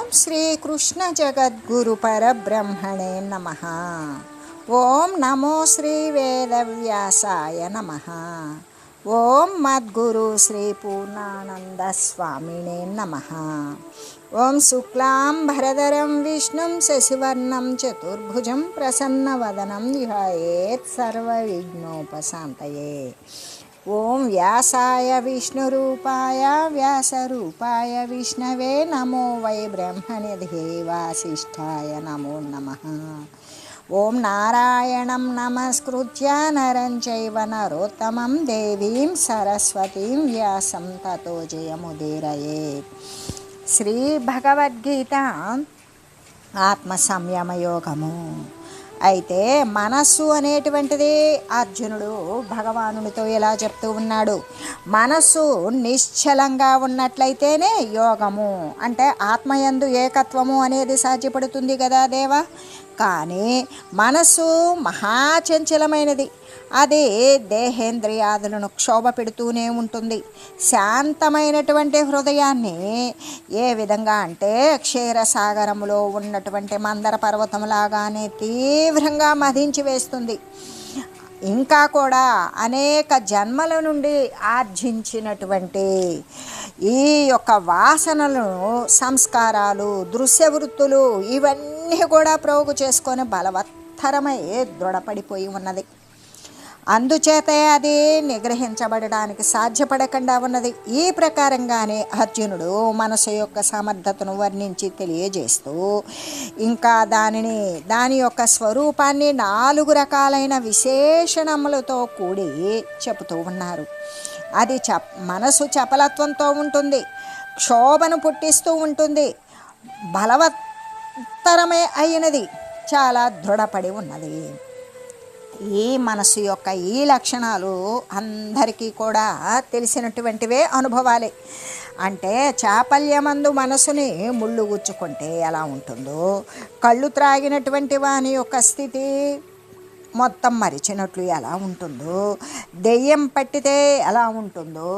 ఓం శ్రీకృష్ణ జగద్గురు పరబ్రహ్మణే నమః. ఓం నమో శ్రీ వేదవ్యాసాయ నమః. ఓం మద్గురు శ్రీ పూర్ణానంద స్వామినే నమః. ఓం శుక్లాం భరధరం విష్ణుం శశివర్ణం చతుర్భుజం ప్రసన్నవదనం ధ్యాయేత్ సర్వవిఘ్నోపశాంతయే. ఓం వ్యాసాయ విష్ణురూపాయ వ్యాసరూపాయ విష్ణవే నమో వై బ్రహ్మనిధే వాసిష్ఠాయ నమో నమః. ఓం నారాయణం నమస్కృత్య నరం చైవ నరోత్తమం దేవీం సరస్వతీం వ్యాసం తతో జయముదీరయేత్. శ్రీ భగవద్గీత ఆత్మ సంయమ యోగము. అయితే మనస్సు అనేటువంటిది అర్జునుడు భగవానునితో ఇలా చెప్తూ ఉన్నాడు. మనస్సు నిశ్చలంగా ఉన్నట్లయితేనే యోగము అంటే ఆత్మయందు ఏకత్వము అనేది సాధ్యపడుతుంది కదా దేవా. కానీ మనస్సు మహాచంచలమైనది. అది దేహేంద్రియాదులను క్షోభ పెడుతూనే ఉంటుంది. శాంతమైనటువంటి హృదయాన్ని ఏ విధంగా అంటే క్షీరసాగరములో ఉన్నటువంటి మందర పర్వతంలాగానే తీవ్రంగా మధించి వేస్తుంది. ఇంకా కూడా అనేక జన్మల నుండి ఆర్జించినటువంటి ఈ యొక్క వాసనలను, సంస్కారాలు, దృశ్యవృత్తులు ఇవన్నీ కూడా ప్రోగు చేసుకొని బలవత్తరమై దృఢపడిపోయి ఉన్నది. అందుచేతే అది నిగ్రహించబడడానికి సాధ్యపడకుండా ఉన్నది. ఈ ప్రకారంగానే అర్జునుడు మనసు యొక్క సమర్థతను వర్ణించి తెలియజేస్తూ ఇంకా దాని యొక్క స్వరూపాన్ని 4 రకాలైన విశేషణములతో కూడి చెబుతూ ఉన్నారు. అది మనసు చపలత్వంతో ఉంటుంది, క్షోభను పుట్టిస్తూ ఉంటుంది, బలవత్తరమే అయినది, చాలా దృఢపడి ఉన్నది. ఈ మనసు యొక్క ఈ లక్షణాలు అందరికీ కూడా తెలిసినటువంటివే అనుభవాలే. అంటే చాపల్యమందు మనసుని ముళ్ళు గుచ్చుకుంటే ఎలా ఉంటుందో, కళ్ళు త్రాగినటువంటి వాని యొక్క స్థితి మొత్తం మరిచినట్లు ఎలా ఉంటుందో, దెయ్యం పట్టితే ఎలా ఉంటుందో,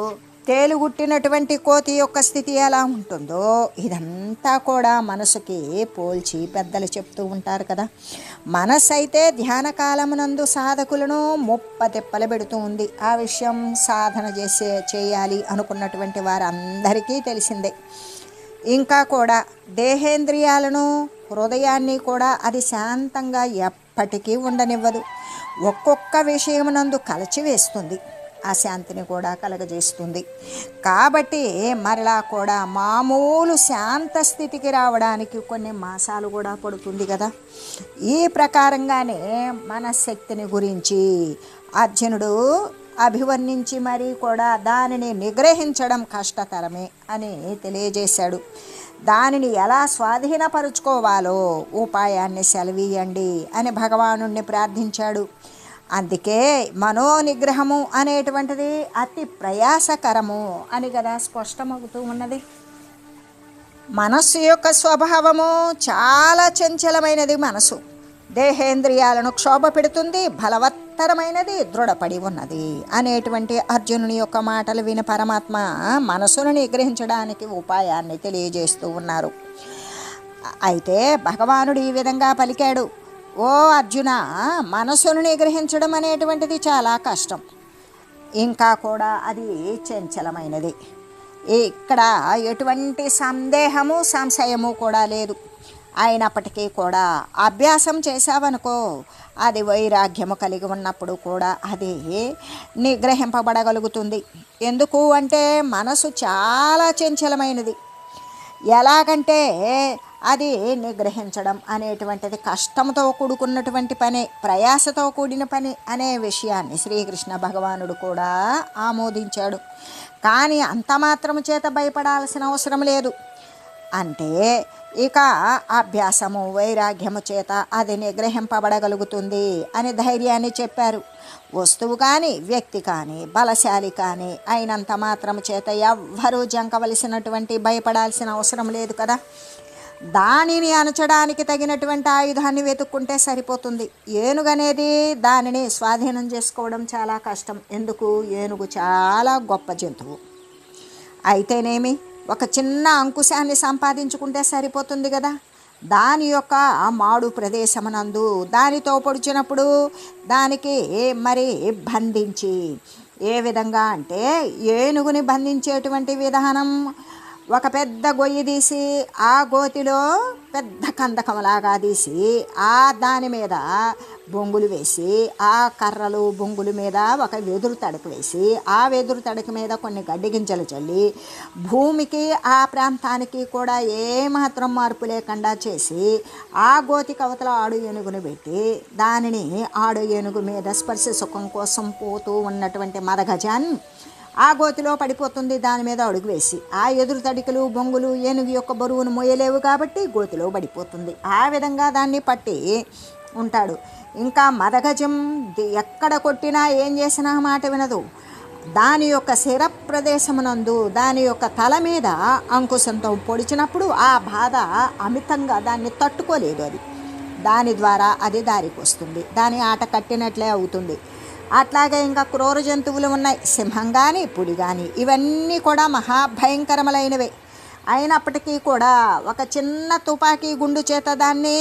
తేలుగుట్టినటువంటి కోతి యొక్క స్థితి ఎలా ఉంటుందో, ఇదంతా కూడా మనసుకి పోల్చి పెద్దలు చెప్తూ ఉంటారు కదా. మనసు అయితే ధ్యాన కాలమునందు సాధకులను ముప్పతిప్పలు పెడుతూ ఉంది. ఆ విషయం సాధన చేయాలి అనుకున్నటువంటి వారందరికీ తెలిసిందే. ఇంకా కూడా దేహేంద్రియాలను, హృదయాన్ని కూడా అది శాంతంగా ఎప్పటికీ ఉండనివ్వదు. ఒక్కొక్క విషయమునందు కలచివేస్తుంది, ఆ శాంతిని కూడా కలగజేస్తుంది. కాబట్టి మరలా కూడా మామూలు శాంత స్థితికి రావడానికి కొన్ని మాసాలు కూడా పడుతుంది కదా. ఈ ప్రకారంగానే మన శక్తిని గురించి అర్జునుడు అభివర్ణించి మరీ కూడా దానిని నిగ్రహించడం కష్టతరమే అని తెలియజేశాడు. దానిని ఎలా స్వాధీనపరుచుకోవాలో ఉపాయాన్ని సెలవీయండి అని భగవానుణ్ణి ప్రార్థించాడు. అందుకే మనోనిగ్రహము అనేటువంటిది అతి ప్రయాసకరము అని కదా స్పష్టమవుతూ ఉన్నది. మనస్సు యొక్క స్వభావము చాలా చంచలమైనది. మనసు దేహేంద్రియాలను క్షోభ పెడుతుంది, బలవత్తరమైనది, దృఢపడి ఉన్నది అనేటువంటి అర్జునుని యొక్క మాటలు విని పరమాత్మ మనసును నిగ్రహించడానికి ఉపాయాన్ని తెలియజేస్తూ ఉన్నారు. అయితే భగవానుడు ఈ విధంగా పలికాడు. ఓ అర్జున, మనసును నిగ్రహించడం అనేటువంటిది చాలా కష్టం, ఇంకా కూడా అది చంచలమైనది. ఇక్కడ ఎటువంటి సందేహము, సంశయము కూడా లేదు. అయినప్పటికీ కూడా అభ్యాసం చేసావనుకో, అది వైరాగ్యము కలిగి ఉన్నప్పుడు కూడా అది నిగ్రహింపబడగలుగుతుంది. ఎందుకు అంటే మనసు చాలా చంచలమైనది. ఎలాగంటే అది నిగ్రహించడం అనేటువంటిది కష్టంతో కూడుకున్నటువంటి పని, ప్రయాసతో కూడిన పని అనే విషయాన్ని శ్రీకృష్ణ భగవానుడు కూడా ఆమోదించాడు. కానీ అంత మాత్రము చేత భయపడాల్సిన అవసరం లేదు. అంటే ఇక అభ్యాసము, వైరాగ్యము చేత అది నిగ్రహింపబడగలుగుతుంది అని ధైర్యాన్ని చెప్పారు. వస్తువు కానీ, వ్యక్తి కానీ, బలశాలి కానీ అయినంత మాత్రము చేత ఎవ్వరూ జంకవలసినటువంటి, భయపడాల్సిన అవసరం లేదు కదా. దానిని అణచడానికి తగినటువంటి ఆయుధాన్ని వెతుక్కుంటే సరిపోతుంది. ఏనుగు అనేది దానిని స్వాధీనం చేసుకోవడం చాలా కష్టం. ఎందుకు? ఏనుగు చాలా గొప్ప జంతువు. అయితేనేమి ఒక చిన్న అంకుశాన్ని సంపాదించుకుంటే సరిపోతుంది కదా. దాని యొక్క మాడు ప్రదేశమునందు దానితో పొడిచినప్పుడు దానికి మరి బంధించి, ఏ విధంగా అంటే ఏనుగుని బంధించేటువంటి విధానం, ఒక పెద్ద గొయ్యి తీసి ఆ గోతిలో పెద్ద కందకంలాగా తీసి దాని మీద బొంగులు వేసి, ఆ కర్రలు బొంగుల మీద ఒక వెదురు తడక వేసి, ఆ వెదురు తడక మీద కొన్ని గడ్డి గింజలు చల్లి, భూమికి ఆ ప్రాంతానికి కూడా ఏమాత్రం మార్పు లేకుండా చేసి, ఆ గోతి కవతల ఆడు ఏనుగును పెట్టి దానిని ఆడు ఏనుగు మీద స్పర్శ సుఖం కోసం పోతూ ఉన్నటువంటి మదగజాన్ని ఆ గోతిలో పడిపోతుంది. దాని మీద అడుగు వేసి ఆ ఎదురు తడికలు బొంగులు ఏనుగు యొక్క బరువును మోయలేవు కాబట్టి గోతిలో పడిపోతుంది. ఆ విధంగా దాన్ని పట్టి ఉంటాడు. ఇంకా మదగజం ఎక్కడ కొట్టినా ఏం చేసినా మాట వినదు. దాని యొక్క శిర ప్రదేశమునందు దాని యొక్క తల మీద అంకుశంతో పొడిచినప్పుడు ఆ బాధ అమితంగా దాన్ని తట్టుకోలేదు. అది దాని ద్వారా అది దారికి వస్తుంది, దాని ఆట కట్టినట్లే అవుతుంది. అట్లాగే ఇంకా క్రూర జంతువులు ఉన్నాయి, సింహం కానీ పులి కానీ, ఇవన్నీ కూడా మహాభయంకరములైనవే. అయినప్పటికీ కూడా ఒక చిన్న తుపాకీ గుండు చేత దాన్ని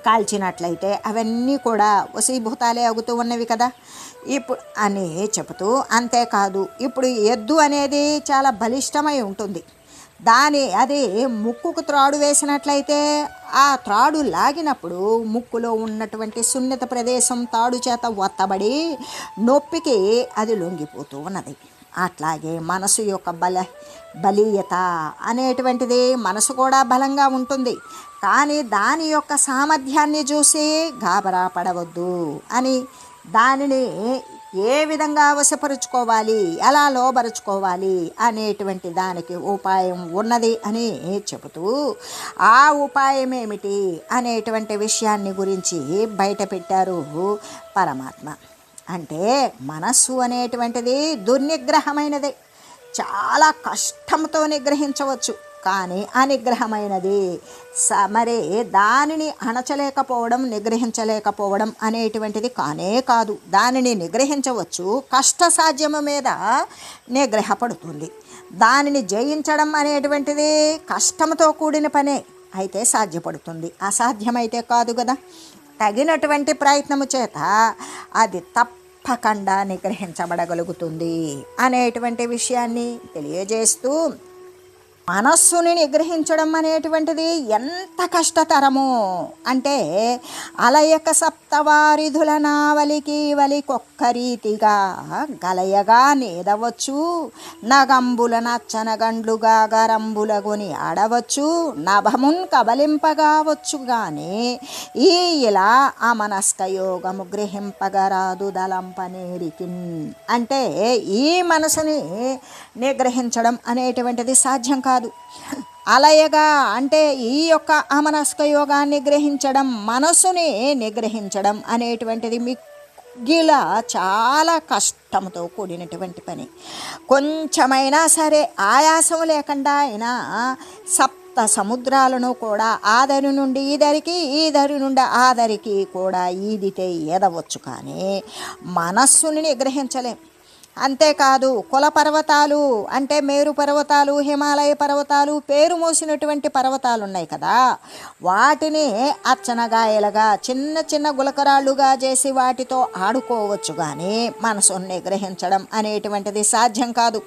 కాల్చినట్లయితే అవన్నీ కూడా వశీభూతాలే అవుతూ ఉన్నవి కదా ఇప్పుడు అని చెబుతూ, అంతేకాదు ఇప్పుడు ఎద్దు అనేది చాలా బలిష్టమై ఉంటుంది. అది ముక్కుకు త్రాడు వేసినట్లయితే ఆ త్రాడు లాగినప్పుడు ముక్కులో ఉన్నటువంటి సున్నిత ప్రదేశం తాడు చేత ఒత్తబడి నొప్పికి అది లొంగిపోతూ ఉన్నది. అట్లాగే మనసు యొక్క బలీయత అనేటువంటిది, మనసు కూడా బలంగా ఉంటుంది, కానీ దాని యొక్క సామర్థ్యాన్ని చూసి గాబరా పడవద్దు అని, దానిని ఏ విధంగా వశపరుచుకోవాలి, ఎలా లోబరుచుకోవాలి అనేటువంటి దానికి ఉపాయం ఉన్నది అని చెబుతూ, ఆ ఉపాయం ఏమిటి అనేటువంటి విషయాన్ని గురించి బయట పెట్టారు పరమాత్మ. అంటే మనస్సు అనేటువంటిది దుర్నిగ్రహమైనది, చాలా కష్టంతో నిగ్రహించవచ్చు, కానీ అనిగ్రహమైనది. మరి దానిని అణచలేకపోవడం, నిగ్రహించలేకపోవడం అనేటువంటిది కానే కాదు. దానిని నిగ్రహించవచ్చు, కష్టసాధ్యము మీద నిగ్రహపడుతుంది. దానిని జయించడం అనేటువంటిది కష్టంతో కూడిన పనే, అయితే సాధ్యపడుతుంది, అసాధ్యమైతే కాదు కదా. తగినటువంటి ప్రయత్నము చేత అది తప్పకుండా నిగ్రహించబడగలుగుతుంది అనేటువంటి విషయాన్ని తెలియజేస్తూ, మనస్సుని నిగ్రహించడం అనేటువంటిది ఎంత కష్టతరమో అంటే, అలయక సప్తవారిధుల నావలికి వలికొక్క రీతిగా గలయగా నేదవచ్చు, నగంబుల నచ్చనగండ్లుగా గరంబులగొని ఆడవచ్చు, నభమున్ కబలింపగావచ్చు గాని ఈ ఇలా అమనస్కయోగము గ్రహింపగరాదు దలంపనేరికిన్. అంటే ఈ మనసుని నిగ్రహించడం అనేటువంటిది సాధ్యం కాదు. అలయగా అంటే ఈ యొక్క అమనస్క యోగాన్ని గ్రహించడం, మనసుని నిగ్రహించడం అనేటువంటిది మిగిల చాలా కష్టంతో కూడినటువంటి పని. కొంచెమైనా సరే ఆయాసం లేకుండా అయినా సప్త సముద్రాలను కూడా ఆదరి నుండి ఈదరికి, ఈదరి నుండి ఆదరికి కూడా ఈదితే ఏదవచ్చు, కానీ మనస్సుని నిగ్రహించలేం. అంతేకాదు కుల పర్వతాలు అంటే మేరు పర్వతాలు, హిమాలయ పర్వతాలు, పేరు మోసినటువంటి పర్వతాలు ఉన్నాయి కదా, వాటిని అచ్చనగాయలుగా చిన్న చిన్న గులకరాళ్ళుగా చేసి వాటితో ఆడుకోవచ్చు, కానీ మనసుని నిగ్రహించడం అనేటువంటిది సాధ్యం కాదు.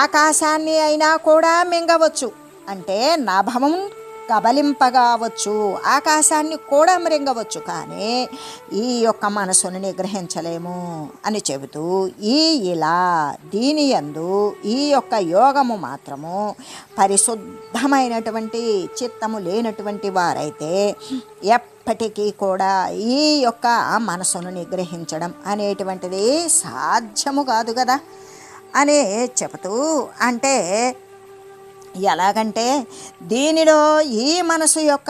ఆకాశాన్ని అయినా కూడా మింగవచ్చు, అంటే నభం కబలింపగావచ్చు, ఆకాశాన్ని కూడా మృంగవచ్చు, కానీ ఈ యొక్క మనసును నిగ్రహించలేము అని చెబుతూ, ఇలా దీని యందు ఈ యొక్క యోగము మాత్రము పరిశుద్ధమైనటువంటి చిత్తము లేనటువంటి వారైతే ఎప్పటికీ కూడా ఈ యొక్క మనసును నిగ్రహించడం అనేటువంటిది సాధ్యము కాదు కదా అని చెబుతూ, అంటే ఎలాగంటే దీనిలో ఈ మనసు యొక్క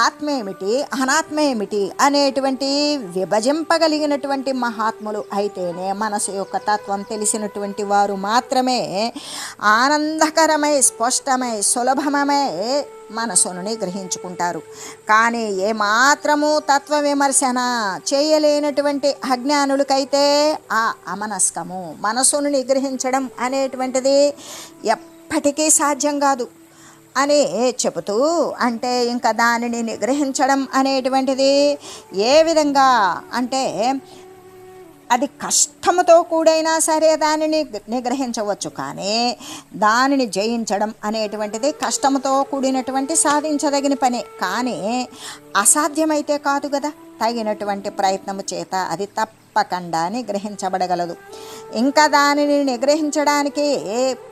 ఆత్మ ఏమిటి, అనాత్మ ఏమిటి అనేటువంటి విభజింపగలిగినటువంటి మహాత్ములు అయితేనే, మనసు యొక్క తత్వం తెలిసినటువంటి వారు మాత్రమే ఆనందకరమై, స్పష్టమై, సులభమై మనసును నిగ్రహించుకుంటారు. కానీ ఏమాత్రము తత్వ విమర్శన చేయలేనటువంటి అజ్ఞానులకైతే ఆ అమనస్కము, మనసును నిగ్రహించడం అనేటువంటిది ఎప్పటికీ సాధ్యం కాదు అని చెబుతూ, అంటే ఇంకా దానిని నిగ్రహించడం అనేటువంటిది ఏ విధంగా అంటే అది కష్టముతో కూడైనా సరే దానిని నిగ్రహించవచ్చు, కానీ దానిని జయించడం అనేటువంటిది కష్టముతో కూడినటువంటి సాధించదగిన పనే, కానీ అసాధ్యమైతే కాదు కదా. తగినటువంటి ప్రయత్నము చేత అది తప్పకుండా నిగ్రహించబడగలదు. ఇంకా దానిని నిగ్రహించడానికి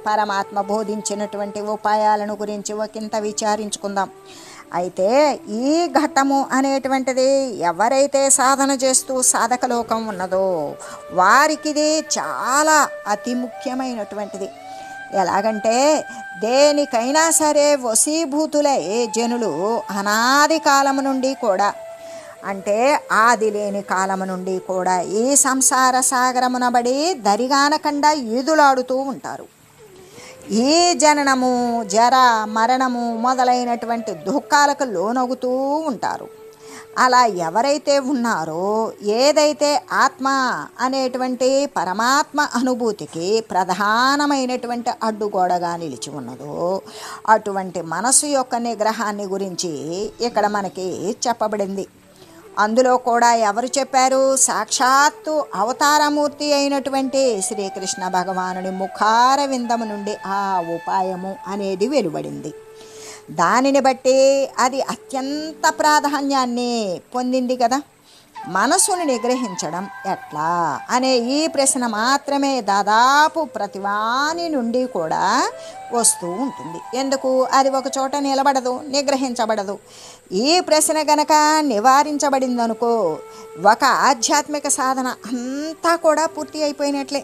పరమాత్మ బోధించినటువంటి ఉపాయాలను గురించి ఒకంత విచారించుకుందాం. అయితే ఈ ఘట్టము అనేటువంటిది ఎవరైతే సాధన చేస్తూ సాధకలోకం ఉన్నదో వారికి ఇది చాలా అతి ముఖ్యమైనటువంటిది. ఎలాగంటే దేనికైనా సరే వశీభూతులై జనులు అనాది కాలము నుండి కూడా, అంటే ఆది లేని కాలము నుండి కూడా ఈ సంసార సాగరమునబడి దరిగానకుండా ఈదులాడుతూ ఉంటారు. ఈ జననము, జర, మరణము మొదలైనటువంటి దుఃఖాలకు లోనగుతూ ఉంటారు. అలా ఎవరైతే ఉన్నారో, ఏదైతే ఆత్మ అనేటువంటి పరమాత్మ అనుభూతికి ప్రధానమైనటువంటి అడ్డుగోడగా నిలిచి ఉన్నదో అటువంటి మనసు యొక్క నిగ్రహాన్ని గురించి ఇక్కడ మనకి చెప్పబడింది. అందులో కూడా ఎవరు చెప్పారు? సాక్షాత్తు అవతారమూర్తి అయినటువంటి శ్రీకృష్ణ భగవానుని ముఖార విందము నుండి ఆ ఉపాయము అనేది వెలువడింది. దానిని బట్టి అది అత్యంత ప్రాధాన్యాన్ని పొందింది కదా. మనసును నిగ్రహించడం ఎట్లా అనే ఈ ప్రశ్న మాత్రమే దాదాపు ప్రతివాని నుండి కూడా వస్తూ ఉంటుంది. ఎందుకు? అది ఒక చోట నిలబడదు, నిగ్రహించబడదు. ఈ ప్రశ్న గనక నివారించబడిందనుకో, ఒక ఆధ్యాత్మిక సాధన అంతా కూడా పూర్తి అయిపోయినట్లే.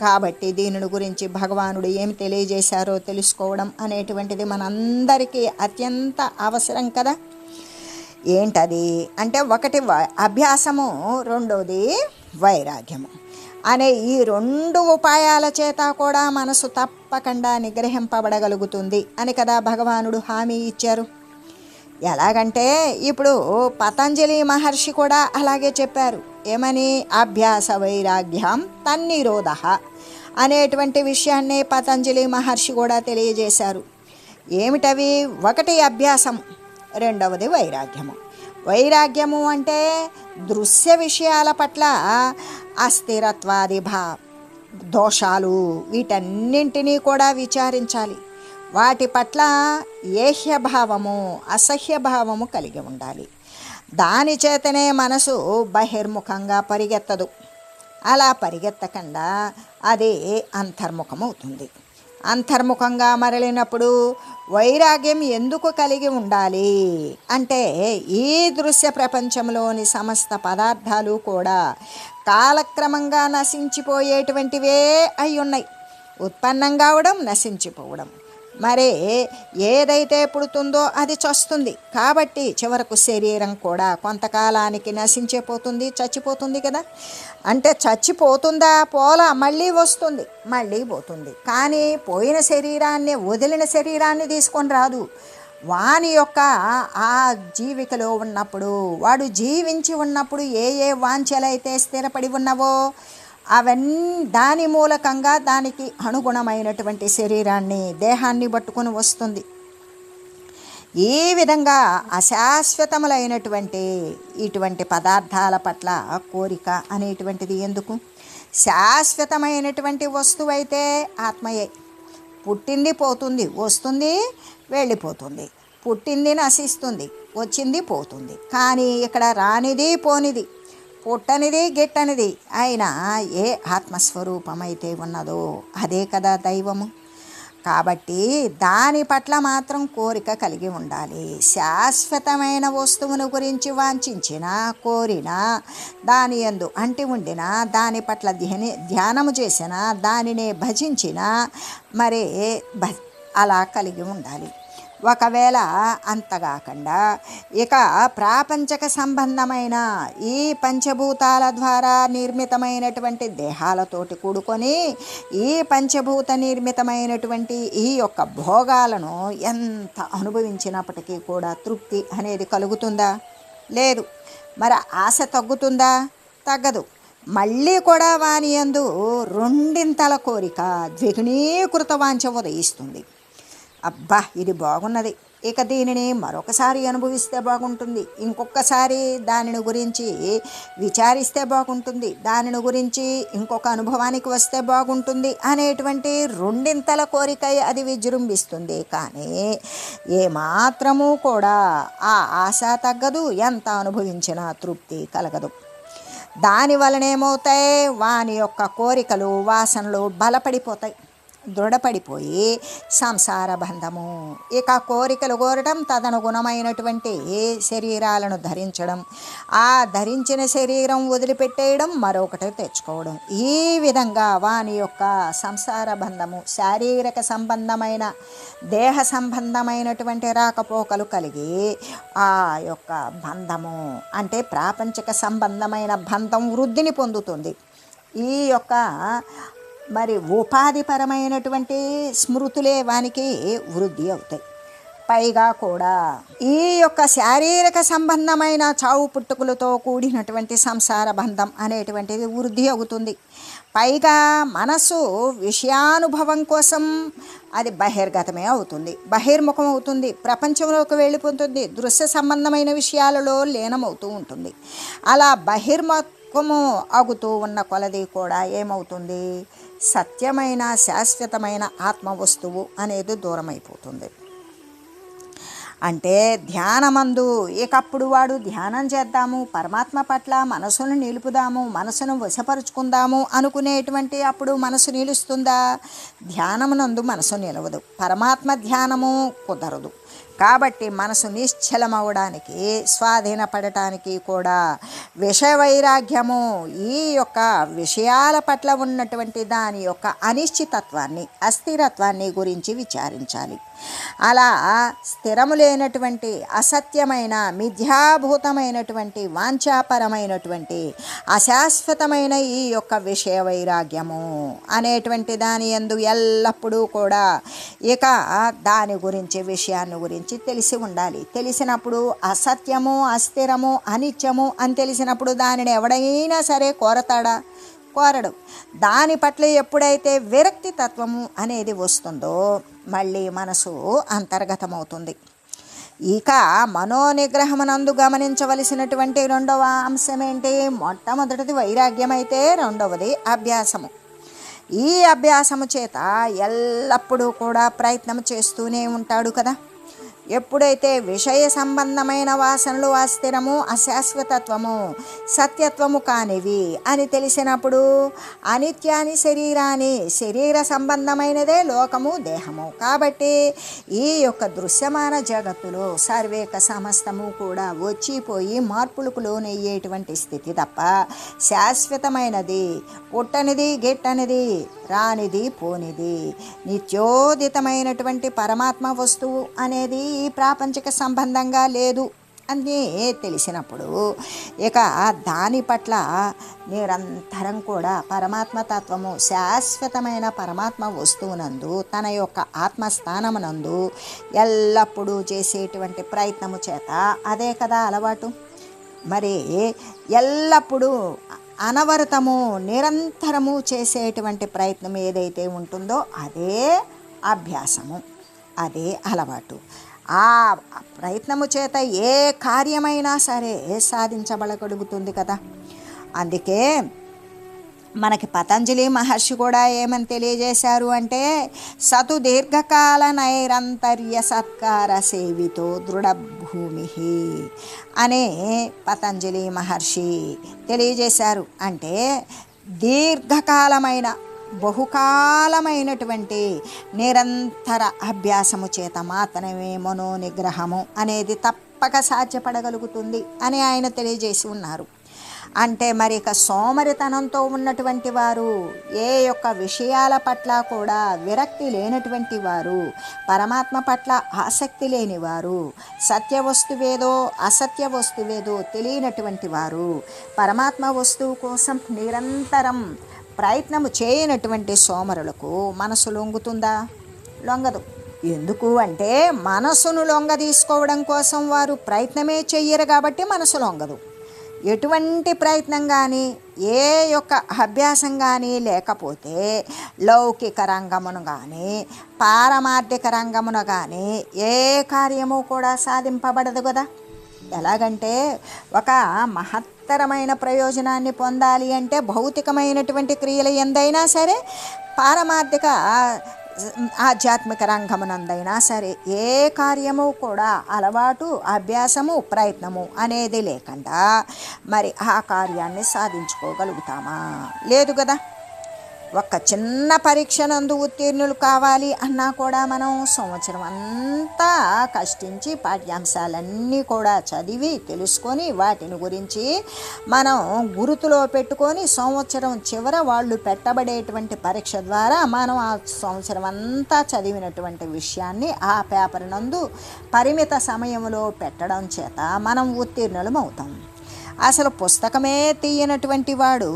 కాబట్టి దీనిని గురించి భగవానుడు ఏమి తెలియజేశారో తెలుసుకోవడం అనేటువంటిది మనందరికీ అత్యంత అవసరం కదా. ఏంటది అంటే, ఒకటి అభ్యాసము, రెండోది వైరాగ్యము అనే ఈ రెండు ఉపాయాల చేత కూడా మనసు తప్పకుండా నిగ్రహింపబడగలుగుతుంది అని కదా భగవానుడు హామీ ఇచ్చారు. ఎలాగంటే ఇప్పుడు పతంజలి మహర్షి కూడా అలాగే చెప్పారు. ఏమని? అభ్యాస వైరాగ్యం తన్నిరోధ అనేటువంటి విషయాన్ని పతంజలి మహర్షి కూడా తెలియజేశారు. ఏమిటవి? ఒకటి అభ్యాసం, రెండవది వైరాగ్యము. వైరాగ్యము అంటే దృశ్య విషయాల పట్ల అస్థిరత్వాది దోషాలు వీటన్నింటినీ కూడా విచారించాలి. వాటి పట్ల ఏహ్యభావము, అసహ్యభావము కలిగి ఉండాలి. దాని చేతనే మనసు బహిర్ముఖంగా పరిగెత్తదు. అలా పరిగెత్తకుండా అది అంతర్ముఖమవుతుంది. అంతర్ముఖంగా మరలినప్పుడు వైరాగ్యం ఎందుకు కలిగి ఉండాలి అంటే, ఈ దృశ్య ప్రపంచంలోని సమస్త పదార్థాలు కూడా కాలక్రమంగా నశించిపోయేటువంటివే అయి ఉన్నాయి. ఉత్పన్నం కావడం, నశించిపోవడం. మరి ఏదైతే పుడుతుందో అది చస్తుంది. కాబట్టి చివరకు శరీరం కూడా కొంతకాలానికి నశించిపోతుంది, చచ్చిపోతుంది కదా. అంటే చచ్చిపోతుందా? పోలా, మళ్ళీ వస్తుంది, మళ్ళీ పోతుంది. కానీ పోయిన శరీరాన్ని, వదిలిన శరీరాన్ని తీసుకొని రాదు. వాని యొక్క ఆ జీవికలో ఉన్నప్పుడు, వాడు జీవించి ఉన్నప్పుడు ఏ ఏ వాంఛలైతే స్థిరపడి ఉన్నవో అవన్నీ దాని మూలకంగా దానికి అనుగుణమైనటువంటి శరీరాన్ని, దేహాన్ని పట్టుకొని వస్తుంది. ఈ విధంగా అశాశ్వతములైనటువంటి ఇటువంటి పదార్థాల పట్ల కోరిక అనేటువంటిది ఎందుకు? శాశ్వతమైనటువంటి వస్తువు అయితే ఆత్మయే. పుట్టింది పోతుంది, వస్తుంది వెళ్ళిపోతుంది. పుట్టింది నశిస్తుంది, వచ్చింది పోతుంది. కానీ ఇక్కడ రానిది పోనిది, పుట్టనిది గిట్టనిది అయినా ఏ ఆత్మస్వరూపమైతే ఉన్నదో అదే కదా దైవము. కాబట్టి దాని పట్ల మాత్రం కోరిక కలిగి ఉండాలి. శాశ్వతమైన వస్తువును గురించి వాంఛించినా, కోరినా, దాని యందు అంటి ఉండినా, దాని పట్ల ధ్యానము చేసినా, దానినే భజించినా మరి అలా కలిగి ఉండాలి. ఒకవేళ అంతగాకుండా ఇక ప్రాపంచక సంబంధమైన ఈ పంచభూతాల ద్వారా నిర్మితమైనటువంటి దేహాలతోటి కూడుకొని ఈ పంచభూత నిర్మితమైనటువంటి ఈ యొక్క భోగాలను ఎంత అనుభవించినప్పటికీ కూడా తృప్తి అనేది కలుగుతుందా? లేదు. మరి ఆశ తగ్గుతుందా? తగ్గదు. మళ్ళీ కూడా వాని యందు రెండింతల కోరిక ద్విగుణీకృత వాంఛ ఉదయిస్తుంది. అబ్బా, ఇది బాగున్నది, ఇక దీనిని మరొకసారి అనుభవిస్తే బాగుంటుంది, ఇంకొకసారి దానిని గురించి విచారిస్తే బాగుంటుంది, దానిని గురించి ఇంకొక అనుభవానికి వస్తే బాగుంటుంది అనేటువంటి రెండింతల కోరిక అది విజృంభిస్తుంది. కానీ ఏమాత్రము కూడా ఆ ఆశ తగ్గదు, ఎంత అనుభవించినా తృప్తి కలగదు. దాని వలనేమవుతాయి, వాని యొక్క కోరికలు వాసనలు బలపడిపోతాయి, దృఢపడిపోయి సంసార బంధము, ఇక కోరికలు కోరటం, తదనుగుణమైనటువంటి శరీరాలను ధరించడం, ఆ ధరించిన శరీరం వదిలిపెట్టేయడం, మరొకటి తెచ్చుకోవడం, ఈ విధంగా వాని యొక్క సంసార బంధము శారీరక సంబంధమైన దేహ సంబంధమైనటువంటి రాకపోకలు కలిగి ఆ యొక్క బంధము అంటే ప్రాపంచిక సంబంధమైన బంధం వృద్ధిని పొందుతుంది. ఈ యొక్క మరి ఉపాధిపరమైనటువంటి స్మృతులే వానికి వృద్ధి అవుతాయి. పైగా కూడా ఈ యొక్క శారీరక సంబంధమైన చావు పుట్టుకలతో కూడినటువంటి సంసార బంధం అనేటువంటిది వృద్ధి అవుతుంది. పైగా మనసు విషయానుభవం కోసం అది బహిర్గతమే అవుతుంది, బహిర్ముఖం అవుతుంది, ప్రపంచంలోకి వెళ్ళిపోతుంది, దృశ్య సంబంధమైన విషయాలలో లీనమవుతూ ఉంటుంది. అలా బహిర్ముఖము అగుతూ ఉన్న కొలది కూడా ఏమవుతుంది, సత్యమైన శాశ్వతమైన ఆత్మ వస్తువు అనేది దూరమైపోతుంది. అంటే ధ్యానమందు ఇకప్పుడు వాడు ధ్యానం చేద్దాము, పరమాత్మ పట్ల మనసును నిలుపుదాము, మనసును వశపరుచుకుందాము అనుకునేటువంటి అప్పుడు మనసు నిలుస్తుందా? ధ్యానమునందు మనసు నిలవదు, పరమాత్మ ధ్యానము కుదరదు. కాబట్టి మనసు నిశ్చలమవడానికి, స్వాధీనపడటానికి కూడా విషయ వైరాగ్యము ఈ యొక్క విషయాల పట్ల ఉన్నటువంటి దాని యొక్క అనిశ్చితత్వాన్ని, అస్థిరత్వాన్ని గురించి విచారించాలి. అలా స్థిరము లేనటువంటి అసత్యమైన మిథ్యాభూతమైనటువంటి వాంఛాపరమైనటువంటి అశాశ్వతమైన ఈ యొక్క విషయ వైరాగ్యము అనేటువంటి దాని యందు ఎల్లప్పుడూ కూడా ఇక దాని గురించి విషయాన్ని గురించి తెలిసి ఉండాలి. తెలిసినప్పుడు అసత్యము, అస్థిరము, అనిత్యము అని తెలిసినప్పుడు దానిని ఎవడైనా సరే కోరతాడా? కోరడు. దాని పట్ల ఎప్పుడైతే విరక్తి తత్వము అనేది వస్తుందో మళ్ళీ మనసు అంతర్గతమవుతుంది. ఇక మనోనిగ్రహమునందు గమనించవలసినటువంటి రెండవ అంశం ఏంటి? మొట్టమొదటిది వైరాగ్యం అయితే రెండవది అభ్యాసము. ఈ అభ్యాసము చేత ఎల్లప్పుడూ కూడా ప్రయత్నం చేస్తూనే ఉంటాడు కదా. ఎప్పుడైతే విషయ సంబంధమైన వాసనలు అస్థిరము, అశాశ్వతత్వము, సత్యత్వము కానివి అని తెలిసినప్పుడు అనిత్యాని శరీరాన్ని, శరీర సంబంధమైనదే లోకము, దేహము. కాబట్టి ఈ యొక్క దృశ్యమాన జగత్తులో సర్వేక సమస్తము కూడా వచ్చిపోయి మార్పులకు లోనయ్యేటువంటి స్థితి తప్ప శాశ్వతమైనది, పుట్టనిది, గిట్టనిది, రానిది, పోనిది, నిత్యోదితమైనటువంటి పరమాత్మ వస్తువు అనేది ఈ ప్రాపంచిక సంబంధంగా లేదు అని తెలిసినప్పుడు ఇక దాని పట్ల నిరంతరం కూడా పరమాత్మతత్వము, శాశ్వతమైన పరమాత్మ వస్తువునందు, తన యొక్క ఆత్మస్థానమునందు ఎల్లప్పుడూ చేసేటువంటి ప్రయత్నము చేత అదే కదా అలవాటు. మరి ఎల్లప్పుడూ అనవరతము నిరంతరము చేసేటువంటి ప్రయత్నం ఏదైతే ఉంటుందో అదే అభ్యాసము, అదే అలవాటు. ఆ ప్రయత్నము చేత ఏ కార్యమైనా సరే సాధించబడగలుగుతుంది కదా. అందుకే మనకి పతంజలి మహర్షి కూడా ఏమని తెలియజేశారు అంటే, సతు దీర్ఘకాల నైరంతర్య సత్కార సేవితో దృఢభూమి అనే పతంజలి మహర్షి తెలియజేశారు. అంటే దీర్ఘకాలమైన, బహుకాలమైనటువంటి నిరంతర అభ్యాసము చేత మాత్రమే మనోనిగ్రహము అనేది తప్పక సాధ్యపడగలుగుతుంది అని ఆయన తెలియజేసి ఉన్నారు. అంటే మరి ఇక సోమరితనంతో ఉన్నటువంటి వారు, ఏ యొక్క విషయాల పట్ల కూడా విరక్తి లేనటువంటి వారు, పరమాత్మ పట్ల ఆసక్తి లేనివారు, సత్య వస్తువేదో అసత్య వస్తువేదో తెలియనటువంటి వారు, పరమాత్మ వస్తువు కోసం నిరంతరం ప్రయత్నము చేయనటువంటి సోమరులకు మనసు లొంగుతుందా? లొంగదు. ఎందుకు అంటే మనసును లొంగ తీసుకోవడం కోసం వారు ప్రయత్నమే చెయ్యరు కాబట్టి మనసు లొంగదు. ఎటువంటి ప్రయత్నం కానీ ఏ యొక్క అభ్యాసం కానీ లేకపోతే లౌకిక రంగమును కానీ పారమార్థిక రంగమును కానీ ఏ కార్యము కూడా సాధింపబడదు కదా. ఎలాగంటే ఒక మహత్తరమైన ప్రయోజనాన్ని పొందాలి అంటే భౌతికమైనటువంటి క్రియలు ఎందైనా సరే, పారమార్థిక ఆధ్యాత్మిక రంగమునందైనా సరే ఏ కార్యము కూడా అలవాటు, అభ్యాసము, ప్రయత్నము అనేది లేకుండా మరి ఆ కార్యాన్ని సాధించుకోగలుగుతామా? లేదు కదా. ఒక చిన్న పరీక్ష నందు ఉత్తీర్ణులు కావాలి అన్నా కూడా మనం సంవత్సరం అంతా కష్టించి పాఠ్యాంశాలన్నీ కూడా చదివి తెలుసుకొని వాటిని గురించి మనం గుర్తులో పెట్టుకొని సంవత్సరం చివర వాళ్ళు పెట్టబడేటువంటి పరీక్ష ద్వారా మనం ఆ సంవత్సరం అంతా చదివినటువంటి విషయాన్ని ఆ పేపర్ నందు పరిమిత సమయంలో పెట్టడం చేత మనం ఉత్తీర్ణులం అవుతాం. అసలు పుస్తకమే తీయనటువంటి వాడు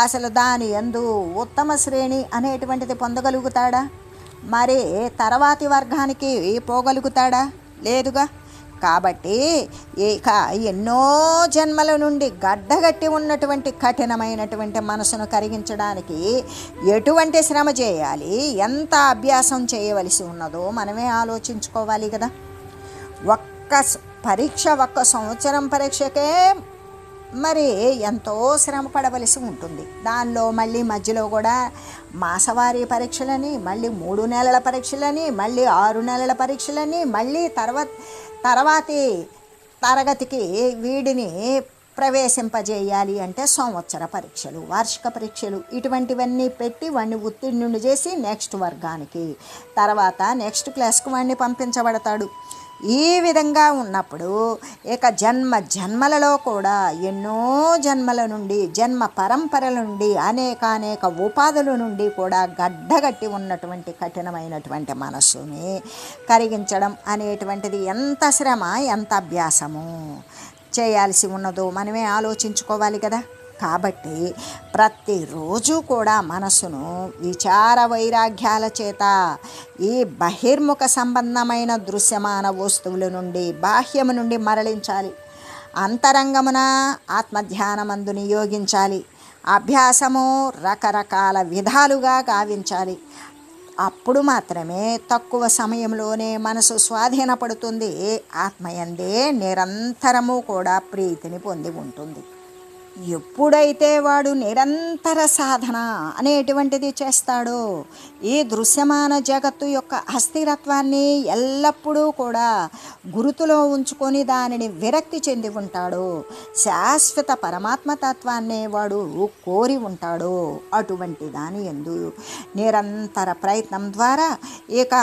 అసలు దాని యందు ఉత్తమ శ్రేణి అనేటువంటిది పొందగలుగుతాడా? మరి తర్వాతి వర్గానికి పోగలుగుతాడా? లేదుగా. కాబట్టి ఇక ఎన్నో జన్మల నుండి గడ్డగట్టి ఉన్నటువంటి కఠినమైనటువంటి మనసును కరిగించడానికి ఎటువంటి శ్రమ చేయాలి, ఎంత అభ్యాసం చేయవలసి ఉన్నదో మనమే ఆలోచించుకోవాలి కదా. ఒక్క సంవత్సరం పరీక్షకే మరి ఎంతో శ్రమ పడవలసి ఉంటుంది. దానిలో మళ్ళీ మధ్యలో కూడా మాసవారీ పరీక్షలని, మళ్ళీ 3 నెలల పరీక్షలని, మళ్ళీ 6 నెలల పరీక్షలని, మళ్ళీ తర్వాతి తరగతికి వీడిని ప్రవేశింపజేయాలి అంటే సంవత్సర పరీక్షలు, వార్షిక పరీక్షలు, ఇటువంటివన్నీ పెట్టి వాడిని ఉత్తీర్ణుని చేసి నెక్స్ట్ వర్గానికి, తర్వాత నెక్స్ట్ క్లాస్కి వాడిని పంపించబడతాడు. ఈ విధంగా ఉన్నప్పుడు ఇక జన్మలలో కూడా ఎన్నో జన్మల నుండి, జన్మ పరంపరల నుండి, అనేక ఉపాధుల నుండి కూడా గడ్డగట్టి ఉన్నటువంటి కఠినమైనటువంటి మనస్సుని కరిగించడం అనేటువంటిది ఎంత శ్రమ, ఎంత అభ్యాసము చేయాల్సి ఉన్నదో మనమే ఆలోచించుకోవాలి కదా. కాబట్టి ప్రతిరోజు కూడా మనసును విచార వైరాగ్యాల చేత ఈ బహిర్ముఖ సంబంధమైన దృశ్యమాన వస్తువుల నుండి, బాహ్యము నుండి మరలించాలి. అంతరంగమున ఆత్మధ్యానమందు నియోగించాలి. అభ్యాసము రకరకాల విధాలుగా గావించాలి. అప్పుడు మాత్రమే తక్కువ సమయంలోనే మనసు స్వాధీనపడుతుంది. ఆత్మయందే నిరంతరము కూడా ప్రీతిని పొంది ఉంటుంది. ఎప్పుడైతే వాడు నిరంతర సాధన అనేటువంటిది చేస్తాడో ఈ దృశ్యమాన జగత్తు యొక్క అస్థిరత్వాన్ని ఎల్లప్పుడూ కూడా గురుతులో ఉంచుకొని దానిని విరక్తి చెంది ఉంటాడో, శాశ్వత పరమాత్మతత్వాన్నే వాడు కోరి ఉంటాడో, అటువంటి దాని యందు నిరంతర ప్రయత్నం ద్వారా ఇక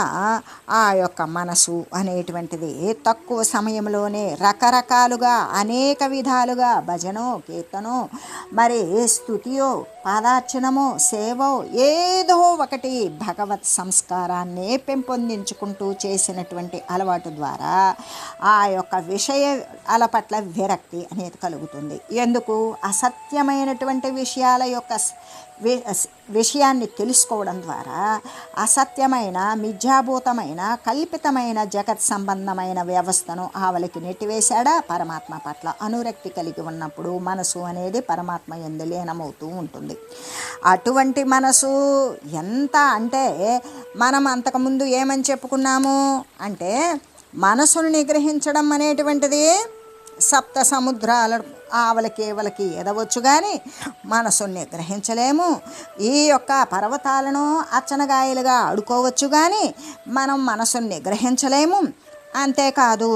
ఆ యొక్క మనసు అనేటువంటిది తక్కువ సమయంలోనే రకరకాలుగా అనేక విధాలుగా భజనో, కీర్తనో, మరి స్తుతియో, పాదార్చనమో, సేవో ఏదో ఒకటి భగవత్ సంస్కారాన్ని పెంపొందించుకుంటూ చేసినటువంటి అలవాటు ద్వారా ఆ యొక్క విషయాల పట్ల విరక్తి అనేది కలుగుతుంది. ఎందుకు? అసత్యమైనటువంటి విషయాల యొక్క విషయాన్ని తెలుసుకోవడం ద్వారా అసత్యమైన, మిథ్యాభూతమైన, కల్పితమైన జగత్ సంబంధమైన వ్యవస్థను ఆవలికి నెట్టివేశాడా. పరమాత్మ పట్ల అనురక్తి కలిగి ఉన్నప్పుడు మనసు అనేది పరమాత్మ యందు లీనమవుతూ ఉంటుంది. అటువంటి మనసు ఎంత అంటే మనం అంతకుముందు ఏమని చెప్పుకున్నాము అంటే మనసును నిగ్రహించడం అనేటువంటిది సప్త సముద్రాల ఆవలకేవలకి ఎదవచ్చు కానీ మనసుని నిగ్రహించలేము. ఈ యొక్క పర్వతాలను అచ్చనగాయలుగా ఆడుకోవచ్చు కానీ మనం మనసుని నిగ్రహించలేము. అంతేకాదు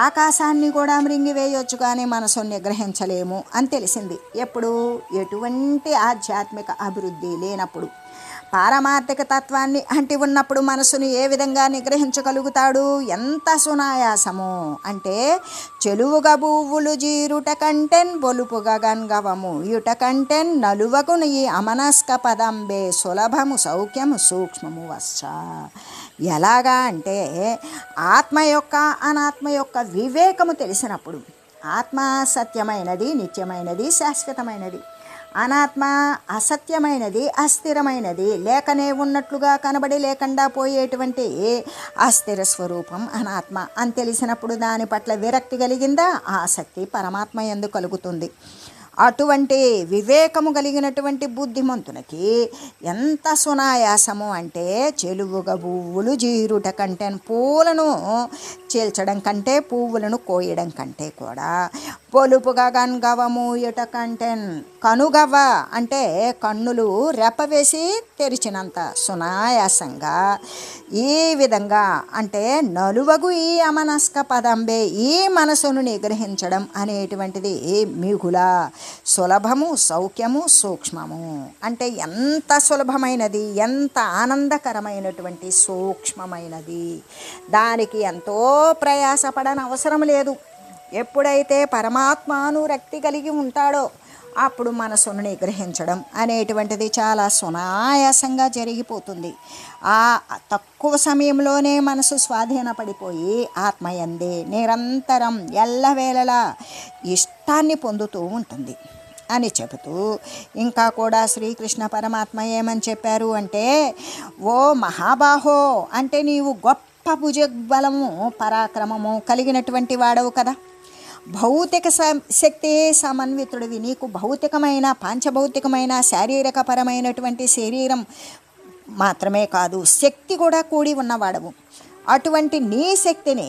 ఆకాశాన్ని కూడా మృంగివేయొచ్చు కానీ మనసుని నిగ్రహించలేము అని తెలిసింది. ఎప్పుడు? ఎటువంటి ఆధ్యాత్మిక అభివృద్ధి లేనప్పుడు. పారమార్థిక తత్వాన్ని అంటి ఉన్నప్పుడు మనసును ఏ విధంగా నిగ్రహించగలుగుతాడు? ఎంత సునాయాసము అంటే చెలువుగా బువ్వులు జీరుట కంటెన్ బొలుపుగా గంగవము ఇయుట కంటెన్ నలువగును ఈ అమనస్క పదంబే సులభము సౌఖ్యము సూక్ష్మము వశ్చ. ఎలాగా అంటే ఆత్మ యొక్క అనాత్మ యొక్క వివేకము తెలిసినప్పుడు, ఆత్మ సత్యమైనది, నిత్యమైనది, శాశ్వతమైనది. అనాత్మ అసత్యమైనది, అస్థిరమైనది, లేకనే ఉన్నట్లుగా కనబడి లేకుండా పోయేటువంటి అస్థిర స్వరూపం అనాత్మ అని తెలిసినప్పుడు దాని పట్ల విరక్తి కలిగిందా, ఆసక్తి పరమాత్మ యందు కలుగుతుంది. అటువంటి వివేకము కలిగినటువంటి బుద్ధిమంతునికి ఎంత సునాయాసము అంటే, చెలువుగా పువ్వులు జీరుట కంటే, పూలను చీల్చడం కంటే, పువ్వులను కోయడం కంటే కూడా, పొలుపుగా గన్గవ మూయుట కంటే, కనుగవ్వ అంటే కన్నులు రెప్పవేసి తెరిచినంత సునాయాసంగా ఈ విధంగా అంటే నలువగు ఈ అమనస్క పదంబే, ఈ మనసును నిగ్రహించడం అనేటువంటిది మిగుల సులభము, సౌఖ్యము, సూక్ష్మము. అంటే ఎంత సులభమైనది, ఎంత ఆనందకరమైనటువంటి సూక్ష్మమైనది, దానికి ఎంతో ప్రయాసపడని అవసరం లేదు. ఎప్పుడైతే పరమాత్మానురక్తి కలిగి ఉంటాడో అప్పుడు మనసును నిగ్రహించడం అనేటువంటిది చాలా సునాయాసంగా జరిగిపోతుంది. ఆ తక్కువ సమయంలోనే మనసు స్వాధీనపడిపోయి ఆత్మయందే నిరంతరం ఎల్లవేళలా ఇష్టాన్ని పొందుతూ ఉంటుంది అని చెబుతూ, ఇంకా కూడా శ్రీకృష్ణ పరమాత్మ ఏమని చెప్పారు అంటే, ఓ మహాబాహో అంటే నీవు గొప్ప భుజబలము పరాక్రమము కలిగినటువంటి వాడవు కదా, భౌతిక శక్తి సమన్వితుడివి, నీకు భౌతికమైన పంచభౌతికమైన శారీరకపరమైనటువంటి శరీరం మాత్రమే కాదు, శక్తి కూడా కూడి ఉన్నవాడవు. అటువంటి నీ శక్తిని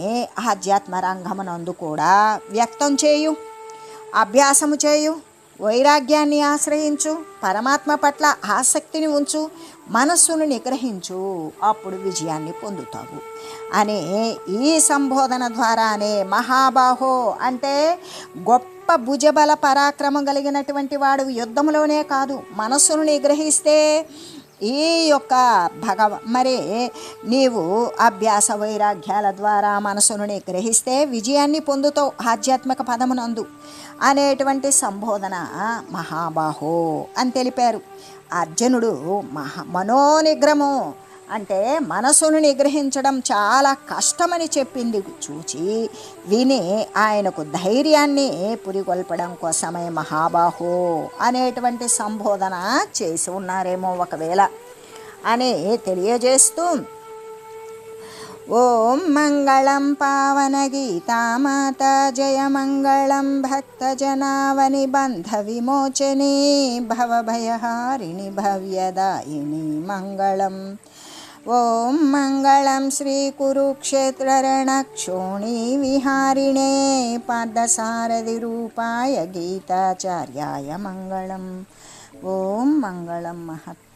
ఆధ్యాత్మ రంగమునందు కూడా వ్యక్తం చేయు, అభ్యాసము చేయు, వైరాగ్యాన్ని ఆశ్రయించు, పరమాత్మ పట్ల ఆసక్తిని ఉంచు, మనస్సును నిగ్రహించు, అప్పుడు విజయాన్ని పొందుతావు అనే ఈ సంబోధన ద్వారానే మహాబాహో అంటే గొప్ప భుజబల పరాక్రమం కలిగినటువంటి వాడు యుద్ధంలోనే కాదు, మనస్సును నిగ్రహిస్తే ఈ యొక్క మరి నీవు అభ్యాస వైరాగ్యాల ద్వారా మనసును నిగ్రహిస్తే విజయాన్ని పొందుతావు ఆధ్యాత్మిక పదమునందు అనేటువంటి సంబోధన మహాబాహో అని తెలిపారు. అర్జునుడు మనోనిగ్రహము అంటే మనసును నిగ్రహించడం చాలా కష్టమని చెప్పింది చూచి విని ఆయనకు ధైర్యాన్ని పురిగొల్పడం కోసమే మహాబాహో అనేటువంటి సంబోధన చేసి ఉన్నారేమో ఒకవేళ అని తెలియజేస్తూ, ఓం మంగళం పావన గీతామాత జయ మంగళం భక్తజనావని బంధ విమోచని భవభయహారిణి భవ్యదాయిని మంగళం. ఓం మంగళం శ్రీ కురుక్షేత్ర రణక్షోణి విహారిణే పార్థసారథి రూపాయ గీతాచార్యాయ మంగళం. ఓం మంగళం మహత్.